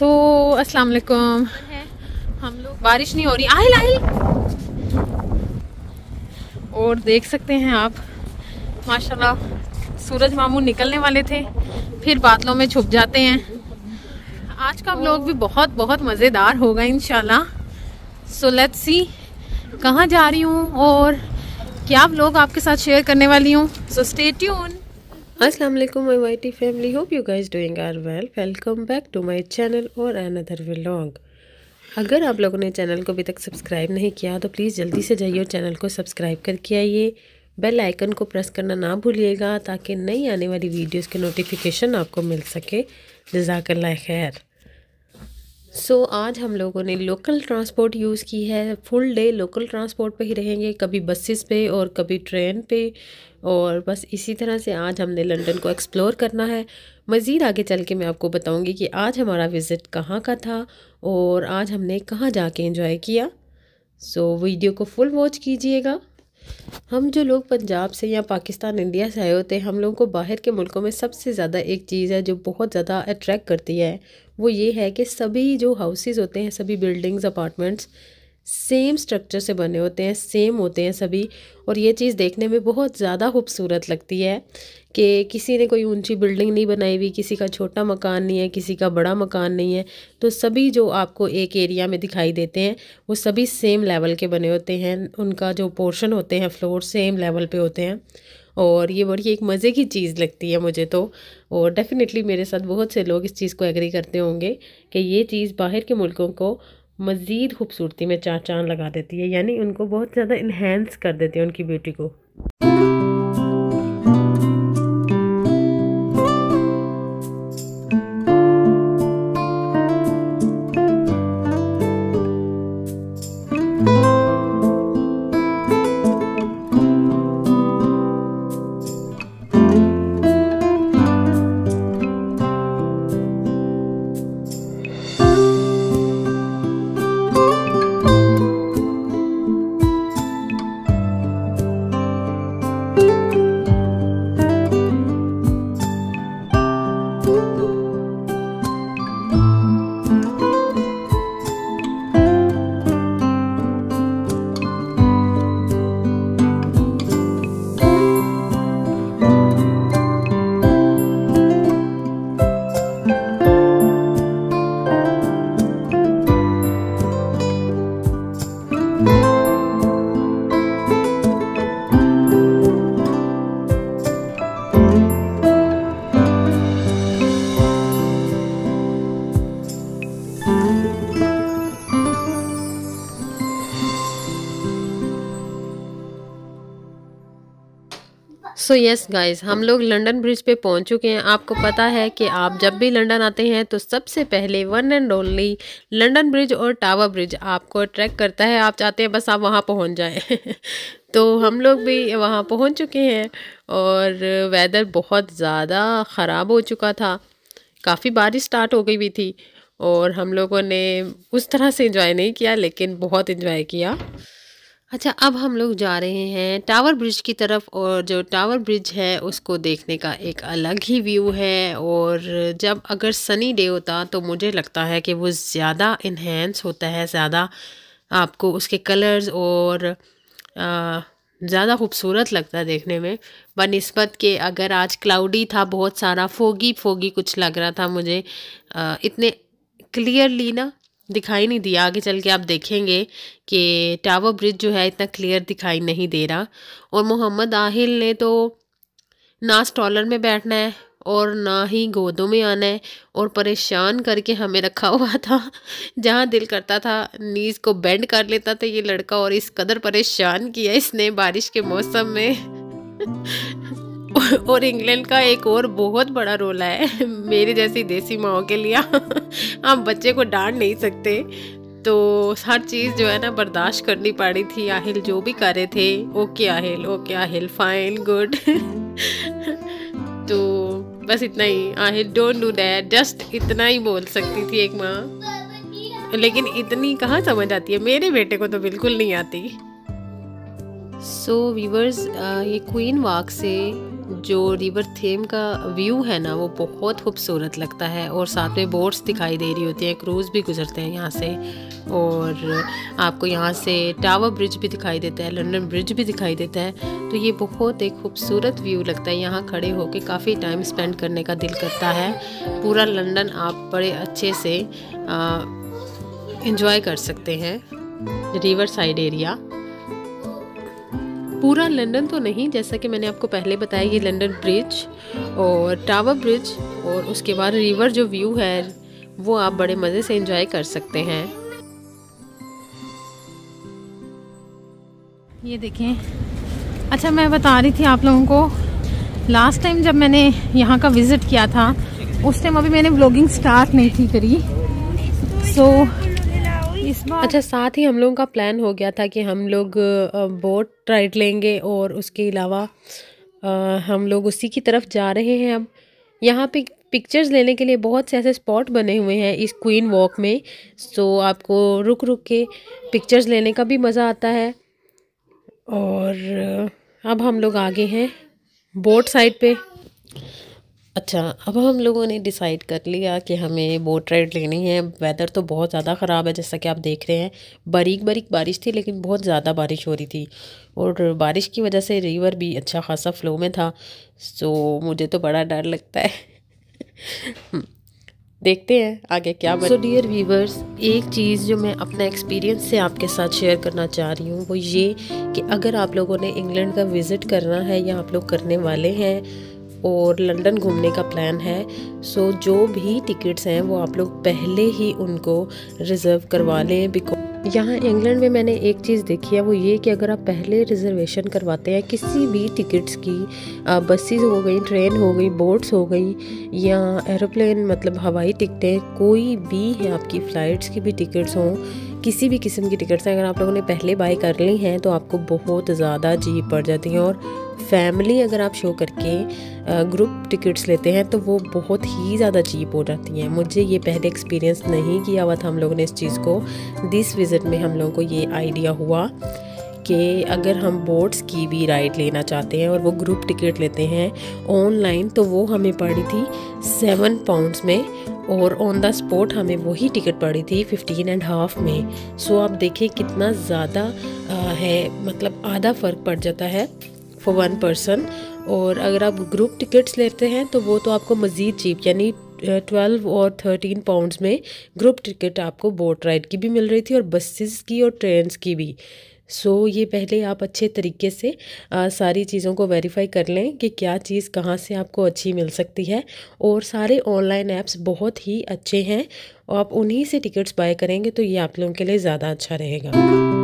अस्सलाम वालेकुम। हम लोग बारिश नहीं हो रही, आहिल आहिल। और देख सकते हैं आप माशाल्लाह सूरज मामू निकलने वाले थे, फिर बादलों में छुप जाते हैं। आज का व्लॉग भी बहुत बहुत मज़ेदार होगा इंशाल्लाह। सो लेट्स सी कहाँ जा रही हूँ और क्या व्लॉग आपके साथ शेयर करने वाली हूँ। So stay tune. अस्सलाम वालेकुम माय वाइटी family, hope you guys doing are well. Welcome back to my channel और अनदर व्लॉग। अगर आप लोगों ने चैनल को अभी तक सब्सक्राइब नहीं किया तो प्लीज़ जल्दी से जाइए और चैनल को सब्सक्राइब करके आइए। बेल आइकन को प्रेस करना ना भूलिएगा ताकि नई आने वाली वीडियोस के नोटिफिकेशन आपको मिल सके। जज़ाकल्लाह खैर। सो आज हम लोगों ने लोकल ट्रांसपोर्ट यूज़ की है। फुल डे लोकल ट्रांसपोर्ट पे ही रहेंगे, कभी बसेस पे और कभी ट्रेन पे। और बस इसी तरह से आज हमने लंदन को एक्सप्लोर करना है। मज़ीद आगे चल के मैं आपको बताऊंगी कि आज हमारा विज़िट कहाँ का था और आज हमने कहाँ जाके एंजॉय किया। सो वीडियो को फुल वॉच कीजिएगा। हम जो लोग पंजाब से या पाकिस्तान इंडिया से आए होते हैं, हम लोगों को बाहर के मुल्कों में सबसे ज़्यादा एक चीज़ है जो बहुत ज़्यादा अट्रैक्ट करती है, वो ये है कि सभी जो हाउसेस होते हैं, सभी बिल्डिंग्स अपार्टमेंट्स सेम स्ट्रक्चर से बने होते हैं, सेम होते हैं सभी। और ये चीज़ देखने में बहुत ज़्यादा खूबसूरत लगती है कि किसी ने कोई ऊंची बिल्डिंग नहीं बनाई हुई, किसी का छोटा मकान नहीं है, किसी का बड़ा मकान नहीं है। तो सभी जो आपको एक एरिया में दिखाई देते हैं वो सभी सेम लेवल के बने होते हैं। उनका जो पोर्शन होते हैं फ्लोर सेम लेवल पे होते हैं। और ये बड़ी एक मज़े की चीज़ लगती है मुझे तो। और डेफ़िनेटली मेरे साथ बहुत से लोग इस चीज़ को एग्री करते होंगे कि ये चीज़ बाहर के मुल्कों को मज़ीद खूबसूरती में चार चांद लगा देती है, यानी उनको बहुत ज़्यादा इन्हेंस कर देती है उनकी ब्यूटी को। सो यस गाइस, हम लोग लंदन ब्रिज पे पहुंच चुके हैं। आपको पता है कि आप जब भी लंदन आते हैं तो सबसे पहले one and only London bridge और टावर ब्रिज आपको अट्रैक्ट करता है। आप चाहते हैं बस आप वहां पहुंच जाएं। तो हम लोग भी वहां पहुंच चुके हैं और वेदर बहुत ज़्यादा ख़राब हो चुका था, काफ़ी बारिश स्टार्ट हो गई भी थी और हम लोगों ने उस तरह से इंजॉय नहीं किया, लेकिन बहुत इंजॉय किया। अच्छा, अब हम लोग जा रहे हैं टावर ब्रिज की तरफ और जो टावर ब्रिज है उसको देखने का एक अलग ही व्यू है। और जब अगर सनी डे होता तो मुझे लगता है कि वो ज़्यादा इन्हेंस होता है, ज़्यादा आपको उसके कलर्स और ज़्यादा खूबसूरत लगता है देखने में, बनिस्बत के अगर आज क्लाउडी था, बहुत सारा फोगी फोगी कुछ लग रहा था मुझे। इतने क्लियरली ना दिखाई नहीं दिया। आगे चल के आप देखेंगे कि टावर ब्रिज जो है इतना क्लियर दिखाई नहीं दे रहा। और मोहम्मद आहिल ने तो ना स्टॉलर में बैठना है और ना ही गोदों में आना है और परेशान करके हमें रखा हुआ था। जहाँ दिल करता था नीज़ को बेंड कर लेता था ये लड़का, और इस कदर परेशान किया इसने बारिश के मौसम में। और इंग्लैंड का एक और बहुत बड़ा रोल है मेरी जैसी देसी माओ के लिए। आप बच्चे को डांट नहीं सकते, तो हर चीज़ जो है ना बर्दाश्त करनी पड़ी थी। आहिल जो भी कर रहे थे, ओके आहिल फाइन गुड। तो बस इतना ही, Aahil don't do that, just इतना ही बोल सकती थी एक माँ, लेकिन इतनी कहाँ समझ आती है, मेरे बेटे को तो बिल्कुल नहीं आती। सो व्यूअर्स, ये क्वीन वॉक से जो रिवर थेम का व्यू है ना वो बहुत खूबसूरत लगता है, और साथ में बोट्स दिखाई दे रही होती हैं, क्रूज़ भी गुजरते हैं यहाँ से, और आपको यहाँ से टावर ब्रिज भी दिखाई देता है, लंदन ब्रिज भी दिखाई देता है। तो ये बहुत एक खूबसूरत व्यू लगता है, यहाँ खड़े होके काफ़ी टाइम स्पेंड करने का दिल करता है। पूरा लंदन आप बड़े अच्छे से एंजॉय कर सकते हैं, रिवर साइड एरिया। पूरा लंदन तो नहीं, जैसा कि मैंने आपको पहले बताया, ये लंदन ब्रिज और टावर ब्रिज और उसके बाद रिवर जो व्यू है वो आप बड़े मज़े से एंजॉय कर सकते हैं। ये देखें, अच्छा मैं बता रही थी आप लोगों को, लास्ट टाइम जब मैंने यहाँ का विज़िट किया था उस टाइम अभी मैंने व्लॉगिंग स्टार्ट नहीं थी करी। इस बार अच्छा, साथ ही हम लोगों का प्लान हो गया था कि हम लोग बोट राइड लेंगे, और उसके अलावा हम लोग उसी की तरफ जा रहे हैं। अब यहाँ पे पिक्चर्स लेने के लिए बहुत से ऐसे स्पॉट बने हुए हैं इस क्वीन वॉक में, सो आपको रुक रुक के पिक्चर्स लेने का भी मज़ा आता है। और अब हम लोग आगे हैं बोट साइड पे। अच्छा, अब हम लोगों ने डिसाइड कर लिया कि हमें बोट राइड लेनी है। वेदर तो बहुत ज़्यादा ख़राब है, जैसा कि आप देख रहे हैं, बारीक बारीक बारिश थी, लेकिन बहुत ज़्यादा बारिश हो रही थी, और बारिश की वजह से रिवर भी अच्छा खासा फ्लो में था। सो मुझे तो बड़ा डर लगता है। देखते हैं आगे क्या बने। सो डियर व्यूवर्स, एक चीज़ जो मैं अपना एक्सपीरियंस से आपके साथ शेयर करना चाह रही हूँ वो ये कि अगर आप लोगों ने इंग्लैंड का विज़िट करना है या आप लोग करने वाले हैं और लंदन घूमने का प्लान है, सो जो भी टिकट्स हैं वो आप लोग पहले ही उनको रिज़र्व करवा लें। बिकॉज यहाँ इंग्लैंड में मैंने एक चीज़ देखी है, वो ये कि अगर आप पहले रिजर्वेशन करवाते हैं किसी भी टिकट्स की, बसेस हो गई, ट्रेन हो गई, बोट्स हो गई, या एरोप्लेन मतलब हवाई टिकटें, कोई भी है आपकी फ़्लाइट्स की भी टिकट्स हों, किसी भी किस्म की टिकट्स अगर आप लोगों ने पहले बाय कर ली हैं तो आपको बहुत ज़्यादा चीप पड़ जाती हैं। और फैमिली अगर आप शो करके ग्रुप टिकट्स लेते हैं तो वो बहुत ही ज़्यादा चीप हो जाती हैं। मुझे ये पहले एक्सपीरियंस नहीं किया हुआ था हम लोगों ने इस चीज़ को। दिस विज़िट में हम लोगों को ये आइडिया हुआ कि अगर हम बोट्स की भी राइड लेना चाहते हैं और वो ग्रुप टिकट लेते हैं ऑनलाइन, तो वो हमें पड़ी थी 7 पाउंड्स में, और ऑन द स्पॉट हमें वही टिकट पड़ी थी 15.5 में। सो आप देखें कितना ज़्यादा है, मतलब आधा फ़र्क पड़ जाता है फॉर 1 पर्सन। और अगर आप ग्रुप टिकट्स लेते हैं तो वो तो आपको मज़ीद चीप, यानी 12 और 13 पाउंड्स में ग्रुप टिकट आपको बोट राइड की भी मिल रही थी और बसेस की और ट्रेन्स की भी। सो ये पहले आप अच्छे तरीके से सारी चीज़ों को वेरीफाई कर लें कि क्या चीज़ कहाँ से आपको अच्छी मिल सकती है। और सारे ऑनलाइन ऐप्स बहुत ही अच्छे हैं, और आप उन्हीं से टिकट्स बाय करेंगे तो ये आप लोगों के लिए ज़्यादा अच्छा रहेगा।